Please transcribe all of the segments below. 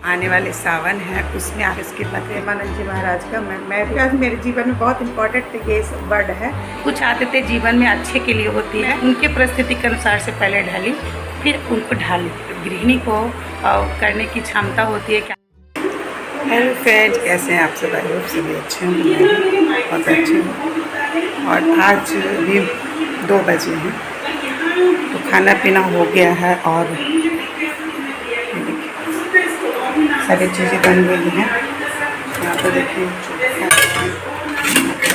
आने वाले सावन है उसमें आप इसके प्रेमानंद जी महाराज का मैं भी आज मेरे जीवन में बहुत इम्पोर्टेंट ये वर्ड है। कुछ आदतें जीवन में अच्छे के लिए होती है, उनके परिस्थिति के अनुसार से पहले ढली फिर उनको ढाली। गृहिणी को करने की क्षमता होती है। क्या हेलो फ्रेंड्स, कैसे हैं आप सब? आई होप सभी अच्छे होंगे, बहुत अच्छे हैं। और आज भी 2 बजे हैं तो खाना पीना हो गया है और सारी चीज़ें बन गई हैं। यहाँ पर देखिए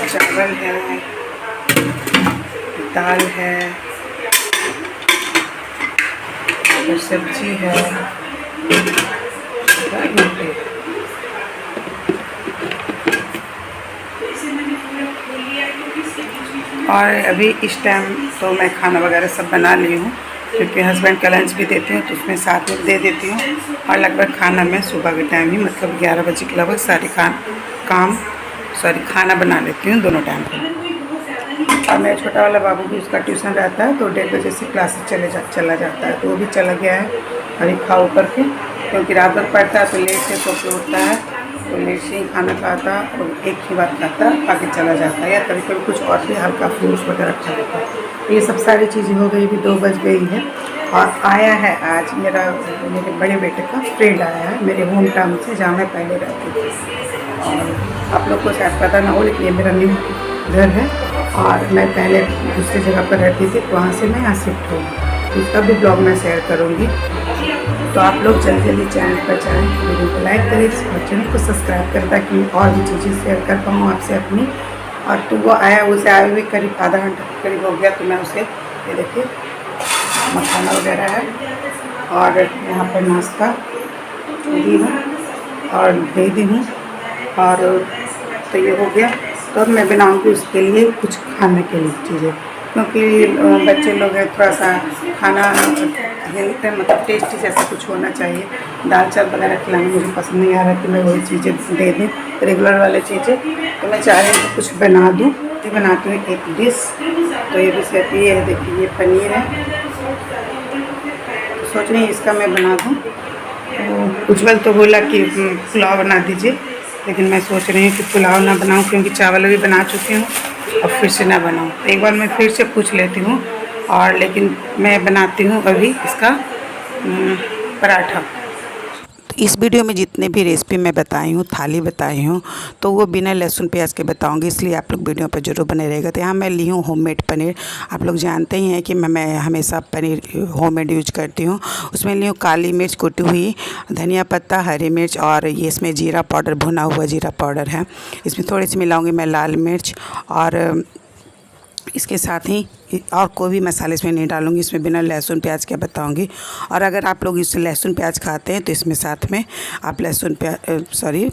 चावल है, दाल है और सब्जी है। और अभी इस टाइम तो मैं खाना वगैरह सब बना ली हूँ, क्योंकि हस्बैंड का लंच भी देती हूँ तो उसमें साथ में दे देती हूँ। और लगभग खाना मैं सुबह के टाइम ही मतलब 11 बजे के लगभग सारे खाना बना लेती हूँ दोनों टाइम पर। और मेरा छोटा वाला बाबू भी, उसका ट्यूशन रहता है तो 1:30 बजे से क्लासेस चला जाता है, तो वो भी चला गया है अभी खा ऊपर के, क्योंकि रात भर पढ़ता है तो लेट से सो के उठता है, तो लेट से ही खाना खाता और एक ही बार खाता आगे चला जाता है, या कभी कभी कुछ और भी हल्का फ्रूट्स वगैरह खा लेता है। ये सब सारी चीज़ें हो गई, भी 2 बज गई है। और आया है आज मेरे बड़े बेटे का फ्रेंड आया है मेरे होम टाउन से, जहाँ मैं पहले रहती थी। और आप लोग को शायद पता ना हो, लेकिन ये मेरा न्यू घर है और मैं पहले दूसरी जगह पर रहती थी, तो वहाँ से मैं यहाँ शिफ्ट हूँ। उसका भी ब्लॉग मैं शेयर करूँगी, तो आप लोग जल्दी जल्दी चैनल पर जाएँ, वीडियो को लाइक करें और चैनल को सब्सक्राइब करें, ताकि और भी चीज़ें शेयर कर पाऊँ आपसे अपनी। और तो वो आया, उसे आए हुए करीब आधा घंटा करीब हो गया, तो मैं उसे ये देखिए मखाना वगैरह है और यहाँ पर नाश्ता दी हूँ और दे दी हूँ, और तो ये हो गया। तो अब मैं बनाऊँगी उसके लिए कुछ खाने के लिए चीज़ें, क्योंकि बच्चे लोग हैं, थोड़ा सा खाना हेल्थ मतलब टेस्टी जैसा कुछ होना चाहिए। दाल चावल वगैरह खिलाना मुझे पसंद नहीं आ रहा कि मैं वही चीज़ें दे दूँ, रेगुलर वाले चीज़ें। तो मैं चाह रही हूँ कुछ बना दूँ, तो बनाती हूँ एक डिश। तो ये डिश रहती है, देखिए ये पनीर है, तो सोच रही हूँ इसका मैं बना दूँ। तो उज्जवल तो बोला कि पुलाव बना दीजिए, लेकिन मैं सोच रही हूँ कि पुलाव ना बनाऊँ, क्योंकि चावल भी बना चुकी हूँ और फिर से ना बनाऊँ। एक बार मैं फिर से पूछ लेती हूँ, और लेकिन मैं बनाती हूँ अभी इसका पराठा। इस वीडियो में जितने भी रेसिपी मैं बताई हूँ, थाली बताई हूँ, तो वो बिना लहसुन प्याज के बताऊँगी, इसलिए आप लोग वीडियो पर जरूर बने रहेगा। तो यहाँ मैं ली हूँ होममेड पनीर। आप लोग जानते ही हैं कि मैं हमेशा पनीर होममेड यूज करती हूँ। उसमें ली हूँ काली मिर्च कुटी हुई, धनिया पत्ता, हरी मिर्च, और ये इसमें जीरा पाउडर, भुना हुआ जीरा पाउडर है। इसमें थोड़ी सी मिलाऊँगी मैं लाल मिर्च, और इसके साथ ही और कोई भी मसाले इसमें नहीं डालूंगी, इसमें बिना लहसुन प्याज के बताऊंगी। और अगर आप लोग इससे लहसुन प्याज खाते हैं तो इसमें साथ में आप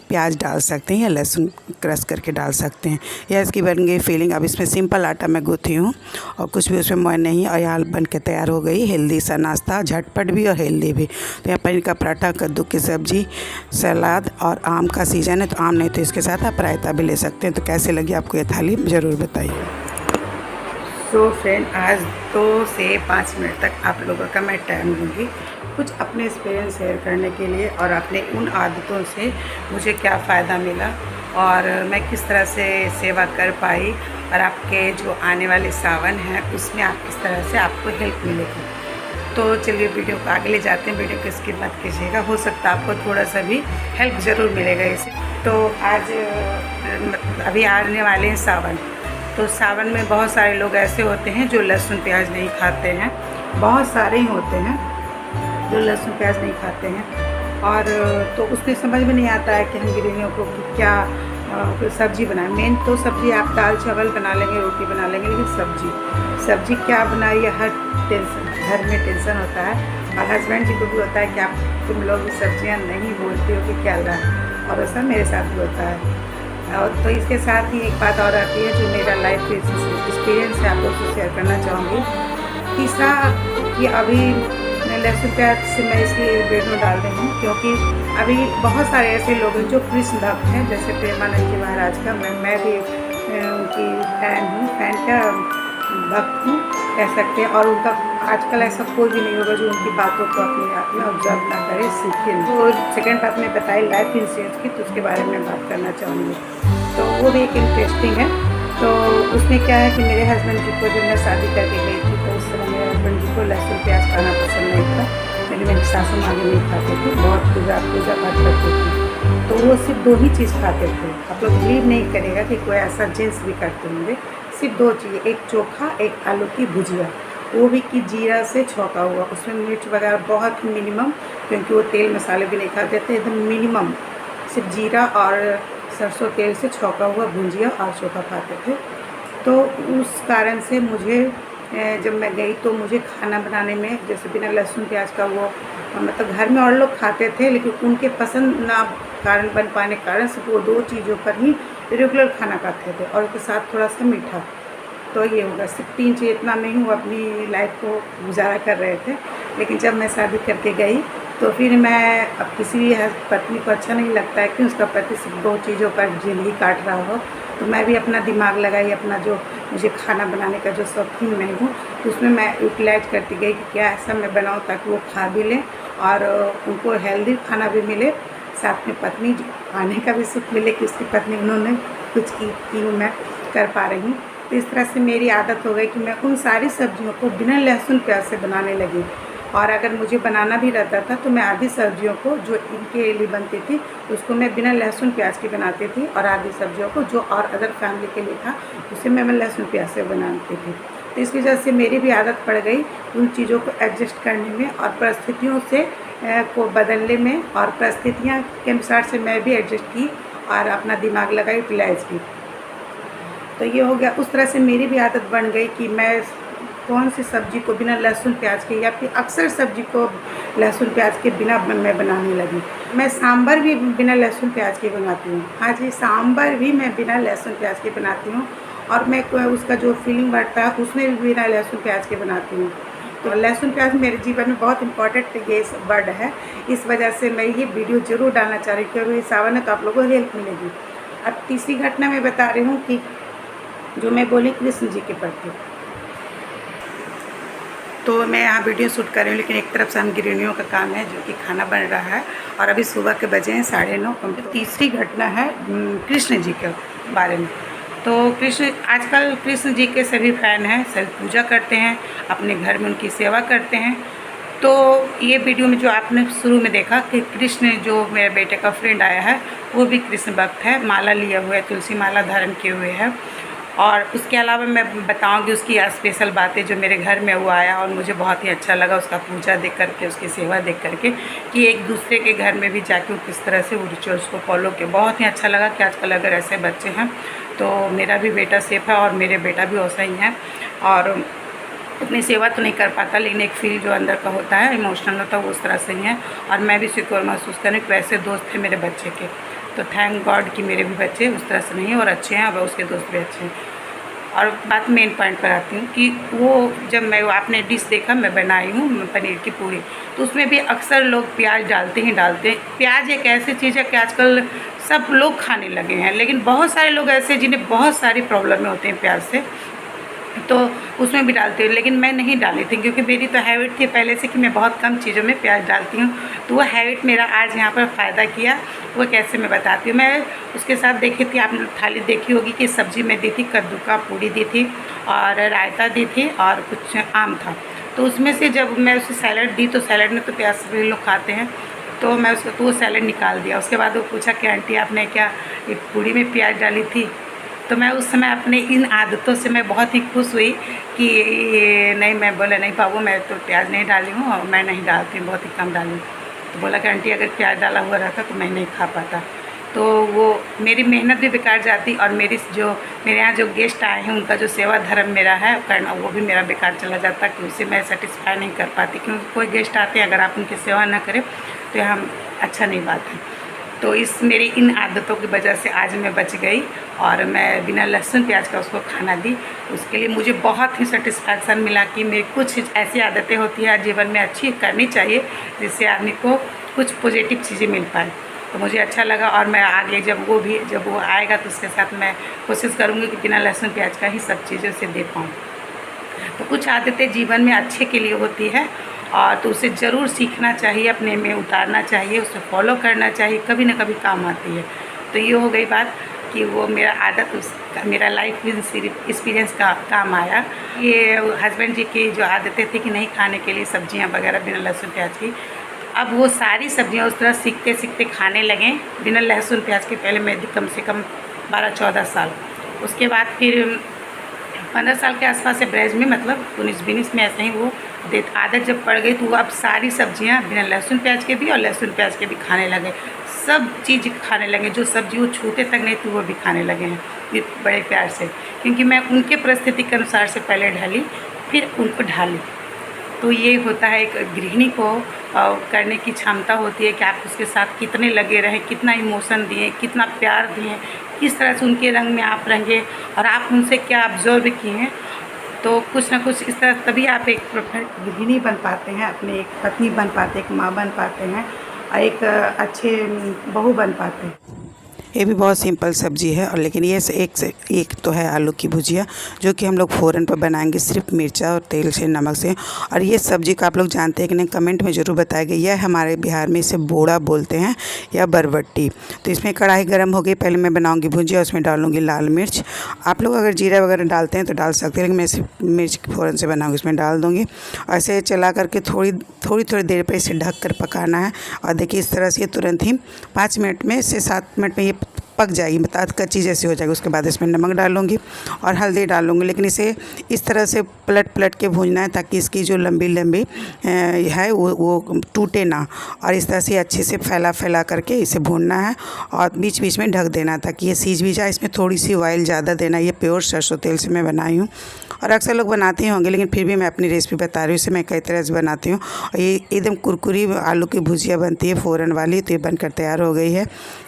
प्याज डाल सकते हैं, या लहसुन क्रश करके डाल सकते हैं। यह इसकी बन गई फीलिंग। अब इसमें सिंपल आटा मैं गूँथी हूँ और कुछ भी उसमें मोइन नहीं, और यहाँ बन के तैयार हो गई हेल्दी सा नाश्ता, झटपट भी और हेल्दी भी। तो यहाँ पनीर का पराठा, कद्दू की सब्जी, सलाद, और आम का सीज़न है तो आम नहीं तो इसके साथ आप रायता भी ले सकते हैं। तो कैसे लगी आपको ये थाली ज़रूर बताइए। तो फ्रेंड, आज 2 से 5 मिनट तक आप लोगों का मैं टाइम दूँगी कुछ अपने एक्सपीरियंस शेयर करने के लिए, और अपने उन आदतों से मुझे क्या फ़ायदा मिला और मैं किस तरह से सेवा कर पाई, और आपके जो आने वाले सावन है उसमें आप किस तरह से आपको हेल्प मिलेगी। तो चलिए वीडियो को आगे ले जाते हैं। वीडियो को स्किप मत कीजिएगा, हो सकता है आपको थोड़ा सा भी हेल्प ज़रूर मिलेगा इससे। तो आज अभी आने वाले हैं सावन, तो सावन में बहुत सारे लोग ऐसे होते हैं जो लहसुन प्याज नहीं खाते हैं, बहुत सारे ही होते हैं जो लहसुन प्याज नहीं खाते हैं। और तो उसमें समझ में नहीं आता है कि हम गृहिणियों को क्या सब्जी बनाएं। मेन तो सब्जी आप दाल चावल बना लेंगे, रोटी बना लेंगे, लेकिन सब्जी क्या बनाइए, हर घर में टेंशन होता है। और हस्बैंड जी को भी होता है कि तुम लोग सब्जियाँ नहीं बोलते हो कि क्या ला, और ऐसा मेरे साथ भी होता है। और तो इसके साथ ही एक बात और आती है जो मेरा लाइफ एक्सपीरियंस है, आप लोग से शेयर करना चाहूँगी। तीसरा कि अभी मैं लहसुन प्याज से मैं इसलिए वीडियो डाल रही हूँ, क्योंकि अभी बहुत सारे ऐसे लोग हैं जो कृष्ण भक्त हैं, जैसे प्रेमानंद जी महाराज का मैं भी उनकी फैन हूँ, फैन क्या भक्त हूँ कह सकते हैं। और उनका आजकल ऐसा कोई भी नहीं होगा जो उनकी बातों को अपने आप में ऑब्जर्व ना करे, सीखे। तो सेकंड बात मैं बताई लाइफ इंश्योरेंस की, तो उसके बारे में बात करना चाहूँगी। तो वो भी एक इंटरेस्टिंग है। तो उसमें क्या है कि मेरे हस्बैंड जी को जब मैं शादी करके गई थी तो उस समय मेरे हस्बैंड जी को लहसुन प्याज खाना पसंद नहीं था। मेरी सासू माँ भी नहीं खाते थे, बहुत पूजा पाठ करते थे। तो वो सिर्फ 2 ही चीज़ खाते थे। आप लोग बिलीव नहीं करेगा कि कोई ऐसा जेंट्स भी करते होंगे। सिर्फ 2 चीज़, एक चोखा, एक आलू की भुजिया, वो भी कि जीरा से छौंका हुआ, उसमें मिर्च वगैरह बहुत मिनिमम, क्योंकि वो तेल मसाले भी नहीं खाते थे, एकदम मिनिमम सिर्फ जीरा और सरसों तेल से छौंका हुआ भुजिया और चोखा खाते थे। तो उस कारण से मुझे जब मैं गई तो मुझे खाना बनाने में जैसे बिना लहसुन प्याज का वो मतलब घर में और लोग खाते थे, लेकिन उनके पसंद ना कारण बन पाने के कारण सिर्फ वो 2 चीज़ों पर ही रेगुलर खाना खाते थे और उसके साथ थोड़ा सा मीठा। तो ये होगा सिर्फ 3 चीज़, इतना में ही वो अपनी लाइफ को गुजारा कर रहे थे। लेकिन जब मैं शादी करके गई तो फिर मैं अब किसी भी पत्नी को अच्छा नहीं लगता है कि उसका पति सिर्फ 2 चीज़ों पर ज़िंदगी काट रहा हो। तो मैं भी अपना दिमाग लगाई, अपना जो मुझे खाना बनाने का जो शौकीन मैं हूँ, तो उसमें मैं यूटिलाइज करती गई कि क्या ऐसा मैं बनाऊँ ताकि वो खा भी लें और उनको हेल्दी खाना भी मिले, साथ में पत्नी खाने का भी सुख मिले कि उसकी पत्नी उन्होंने कुछ की हूँ, मैं कर पा रही हूँ। तो इस तरह से मेरी आदत हो गई कि मैं उन सारी सब्जियों को बिना लहसुन प्याज से बनाने लगी। और अगर मुझे बनाना भी रहता था तो मैं आधी सब्जियों को जो इनके लिए बनती थी उसको मैं बिना लहसुन प्याज की बनाती थी, और आधी सब्जियों को जो और अदर फैमिली के लिए था उसे मैं लहसुन प्याज से बनाती थी। तो इस वजह से मेरी भी आदत पड़ गई उन चीज़ों को एडजस्ट करने में और परिस्थितियों से को बदलने में, और परिस्थितियाँ के अनुसार से मैं भी एडजस्ट की और अपना दिमाग लगा यूटिलाइज़ की। तो ये हो गया, उस तरह से मेरी भी आदत बन गई कि मैं कौन सी सब्ज़ी को बिना लहसुन प्याज के, या फिर अक्सर सब्ज़ी को लहसुन प्याज के बिना मैं बनाने लगी। मैं सांभर भी बिना लहसुन प्याज के बनाती हूँ। हाँ जी, सांभर भी मैं बिना लहसुन प्याज के बनाती हूँ, और मैं उसका जो फीलिंग बढ़ता है उसमें भी बिना लहसुन प्याज के बनाती हूँ। तो लहसुन प्याज मेरे जीवन में बहुत इंपॉर्टेंट ये वर्ड है। इस वजह से मैं ये वीडियो ज़रूर डालना चाह रही हूँ, क्योंकि सावन है तो आप लोगों को हेल्प मिलेगी। अब तीसरी घटना मैं बता रही हूँ कि जो मैं बोली कृष्ण जी के प्रति। तो मैं यहाँ वीडियो शूट कर रही हूँ, लेकिन एक तरफ से हम गृहिणियों का काम है जो कि खाना बन रहा है, और अभी सुबह के बजे हैं 9:30। तीसरी घटना है कृष्ण जी के बारे में। तो आजकल कृष्ण जी के सभी फैन हैं, सभी पूजा करते हैं, अपने घर में उनकी सेवा करते हैं। तो ये वीडियो में जो आपने शुरू में देखा कि कृष्ण जो मेरे बेटे का फ्रेंड आया है वो भी कृष्ण भक्त है, माला लिया हुआ है, तुलसी माला धारण किए हुए है। और उसके अलावा मैं बताऊंगी उसकी स्पेशल बातें जो मेरे घर में वो आया और मुझे बहुत ही अच्छा लगा उसका पूजा देख करके, उसकी सेवा देख करके, कि एक दूसरे के घर में भी जाके वो किस तरह से वो रिचुअल्स को फॉलो किए। बहुत ही अच्छा लगा कि आजकल अगर ऐसे बच्चे हैं, तो मेरा भी बेटा सेफ है और मेरे बेटा भी वैसा ही है, और अपनी सेवा तो नहीं कर पाता लेकिन एक फील जो अंदर का होता है, इमोशनल होता है, वो उस तरह से ही है। और मैं भी सिक्योर महसूस करूँ कि वैसे दोस्त थे मेरे बच्चे के। तो थैंक गॉड कि मेरे भी बच्चे उस तरह से नहीं हैं और अच्छे हैं, और उसके दोस्त भी अच्छे हैं। और बात मेन पॉइंट पर आती हूँ कि वो जब मैं आपने डिश देखा मैं बनाई हूँ पनीर की पूरी, तो उसमें भी अक्सर लोग प्याज डालते हैं। प्याज एक ऐसी चीज़ है कि आजकल सब लोग खाने लगे हैं, लेकिन बहुत सारे लोग ऐसे जिन्हें बहुत सारी प्रॉब्लम होते हैं प्याज से, तो उसमें भी डालती हूँ। लेकिन मैं नहीं डाली थी क्योंकि मेरी तो हैबिट थी पहले से कि मैं बहुत कम चीज़ों में प्याज डालती हूँ। तो वो हैबिट मेरा आज यहाँ पर फ़ायदा किया। वो कैसे मैं बताती हूँ। मैं उसके साथ देखी थी, आपने थाली देखी होगी कि सब्ज़ी में दी थी, कद्दू का पूड़ी दी थी और रायता दी थी और कुछ आम था। तो उसमें से जब मैं उसे सैलड दी, तो सैलड में तो प्याज सभी लोग खाते हैं, तो मैं उसको तो वो सैलड निकाल दिया। उसके बाद वो पूछा कि आंटी आपने क्या एक पूड़ी में प्याज डाली थी? तो मैं उस समय अपने इन आदतों से मैं बहुत ही खुश हुई कि नहीं, मैं बोला नहीं बाबू मैं तो प्याज नहीं डाली हूँ और मैं नहीं डालती हूँ, बहुत ही कम डाली हूँ। तो बोला कि आंटी अगर प्याज डाला हुआ रहता तो मैं नहीं खा पाता। तो वो मेरी मेहनत भी बेकार जाती और मेरे यहाँ जो गेस्ट आए हैं उनका जो सेवा धर्म मेरा है करना, वो भी मेरा बेकार चला जाता कि उसे मैं सेटिस्फाई नहीं कर पाती। क्योंकि कोई गेस्ट आते हैं, अगर आप उनकी सेवा ना करें तो यह अच्छा नहीं बात है। तो इस मेरी इन आदतों की वजह से आज मैं बच गई और मैं बिना लहसुन प्याज का उसको खाना दी। उसके लिए मुझे बहुत ही सेटिस्फैक्शन मिला कि मेरी कुछ ऐसी आदतें होती हैं जीवन में अच्छी करनी चाहिए जिससे आदमी को कुछ पॉजिटिव चीज़ें मिल पाए। तो मुझे अच्छा लगा और मैं आगे जब वो आएगा तो उसके साथ मैं कोशिश करूँगी कि बिना लहसुन प्याज का ही सब चीज़ें उसे दे पाऊँ। तो कुछ आदतें जीवन में अच्छे के लिए होती है और तो उसे ज़रूर सीखना चाहिए, अपने में उतारना चाहिए, उसे फॉलो करना चाहिए, कभी ना कभी काम आती है। तो ये हो गई बात कि वो मेरा आदत मेरा लाइफ एक्सपीरियंस का काम आया। ये हस्बैंड जी की जो आदतें थी कि नहीं खाने के लिए सब्जियां वगैरह बिना लहसुन प्याज की, अब वो सारी सब्जियां उस तरह सीखते सीखते खाने लगे बिना लहसुन प्याज के। पहले मैं कम से कम 12-14 साल, उसके बाद फिर 15 साल के आसपास से ब्रेज में मतलब 19-20 में ऐसे ही वो आदत जब पड़ गई तो वो अब सारी सब्जियां बिना लहसुन प्याज के भी और लहसुन प्याज के भी खाने लगे। सब चीज़ खाने लगे, जो सब्जी वो छूते तक नहीं तो वो भी खाने लगे हैं ये बड़े प्यार से, क्योंकि मैं उनके परिस्थिति के अनुसार से पहले ढली फिर उनको ढाली। तो ये होता है एक गृहिणी को करने की क्षमता होती है कि आप उसके साथ कितने लगे रहें, कितना इमोशन दिए, कितना प्यार दिए, किस तरह से उनके रंग में आप रंगे और आप उनसे क्या ऑब्जर्व किए हैं। तो कुछ ना कुछ इस तरह तभी आप एक परफेक्ट गृहिणी बन पाते हैं, अपने एक पत्नी बन पाते हैं, एक माँ बन पाते हैं और एक अच्छे बहू बन पाते हैं। ये भी बहुत सिंपल सब्जी है और लेकिन ये एक तो है आलू की भुजिया, जो कि हम लोग फ़ौरन पर बनाएंगे सिर्फ मिर्चा और तेल से, नमक से। और ये सब्जी को आप लोग जानते हैं कि नहीं, कमेंट में ज़रूर बताइएगा। यह हमारे बिहार में इसे बोड़ा बोलते हैं या बरबट्टी। तो इसमें कढ़ाई गर्म हो गई, पहले मैं बनाऊँगी भुजिया, उसमें डालूँगी लाल मिर्च। आप लोग अगर जीरा वगैरह डालते हैं तो डाल सकते हैं, लेकिन मैं सिर्फ मिर्च फ़ौरन से बनाऊँगी, इसमें डाल दूँगी। ऐसे चला करके थोड़ी देर पर इसे ढक कर पकाना है। और देखिए इस तरह से तुरंत ही 5 मिनट में से 7 मिनट में ये पक जाएगी, मतलब कच्ची जैसी हो जाएगी। उसके बाद इसमें नमक डालूंगी और हल्दी डालूंगी, लेकिन इसे इस तरह से पलट के भूनना है ताकि इसकी जो लंबी है वो टूटे ना। और इस तरह से अच्छे से फैला करके इसे भूनना है और बीच बीच में ढक देना ताकि ये सीज भी जाए। इसमें थोड़ी सी ऑयल ज़्यादा देना, ये प्योर सरसों तेल से मैं बनाई हूँ और अक्सर लोग बनाते ही होंगे, लेकिन फिर भी मैं अपनी रेसिपी बता रही हूँ। इसे मैं कई तरह से बनाती हूँ और ये एकदम कुरकुरी आलू की भुजिया बनती है फ़ौरन वाली। तो ये बनकर तैयार हो गई है।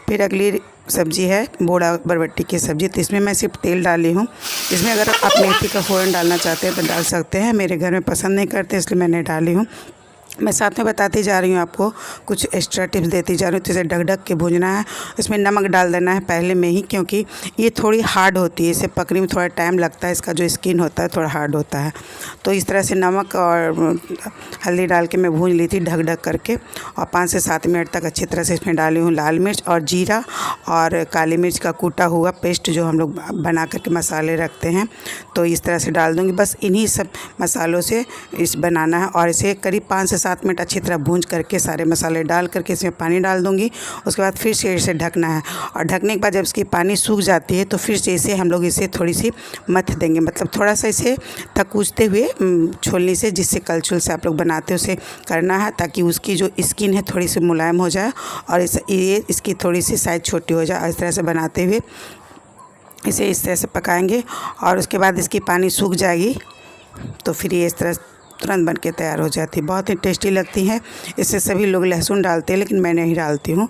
फिर अगली सब्जी है बोड़ा बरबट्टी की सब्ज़ी। तो इसमें मैं सिर्फ तेल डाली हूँ। इसमें अगर आप मेथी का फ़ौरन डालना चाहते हैं तो डाल सकते हैं, मेरे घर में पसंद नहीं करते इसलिए मैंने डाली हूँ। मैं साथ में बताती जा रही हूँ, आपको कुछ एक्स्ट्रा टिप्स देती जा रही हूँ। तो इसे ढक के भूनना है। इसमें नमक डाल देना है पहले में ही, क्योंकि ये थोड़ी हार्ड होती है, इसे पकने में थोड़ा टाइम लगता है, इसका जो स्किन होता है थोड़ा हार्ड होता है। तो इस तरह से नमक और हल्दी डाल के मैं भून ली थी ढक करके और 5 से 7 मिनट तक अच्छी तरह से इसमें डाली हूँ लाल मिर्च और जीरा और काली मिर्च का कूटा हुआ पेस्ट जो हम लोग बना करके मसाले रखते हैं। तो इस तरह से डाल दूँगी। बस इन्हीं सब मसालों से इस बनाना है और इसे करीब 5 से 7 मिनट अच्छी तरह भूंज करके सारे मसाले डाल करके इसमें पानी डाल दूंगी। उसके बाद फिर से इसे ढकना है और ढकने के बाद जब इसकी पानी सूख जाती है तो फिर से इसे हम लोग इसे थोड़ी सी मथ देंगे, मतलब थोड़ा सा इसे थकूचते हुए छोलनी से, जिससे कलछुल से आप लोग बनाते हो उसे करना है ताकि उसकी जो स्किन है थोड़ी सी मुलायम हो जाए और इसकी थोड़ी सी साइज़ छोटी हो जाए। इस तरह से बनाते हुए इसे इस तरह से पकाएंगे और उसके बाद इसकी पानी सूख जाएगी तो फिर ये इस तरह तुरंत बन के तैयार हो जाती है। बहुत ही टेस्टी लगती है। इससे सभी लोग लहसुन डालते हैं, लेकिन मैं नहीं डालती हूँ,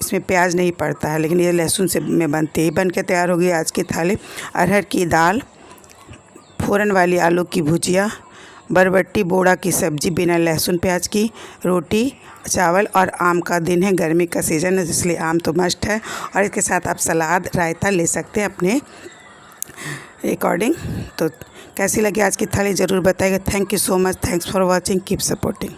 इसमें प्याज नहीं पड़ता है, लेकिन ये लहसुन से में बनती है। बन के तैयार हो गई आज की थाली। अरहर की दाल, फ़ौरन वाली आलू की भुजिया, बरबट्टी बोड़ा की सब्ज़ी बिना लहसुन प्याज की, रोटी, चावल और आम का दिन है, गर्मी का सीज़न है इसलिए आम तो मस्ट है। और इसके साथ आप सलाद रायता ले सकते हैं अपने अकॉर्डिंग। तो कैसी लगी आज की थाली ज़रूर बताइएगा। Thank you so much, thanks for watching, keep supporting.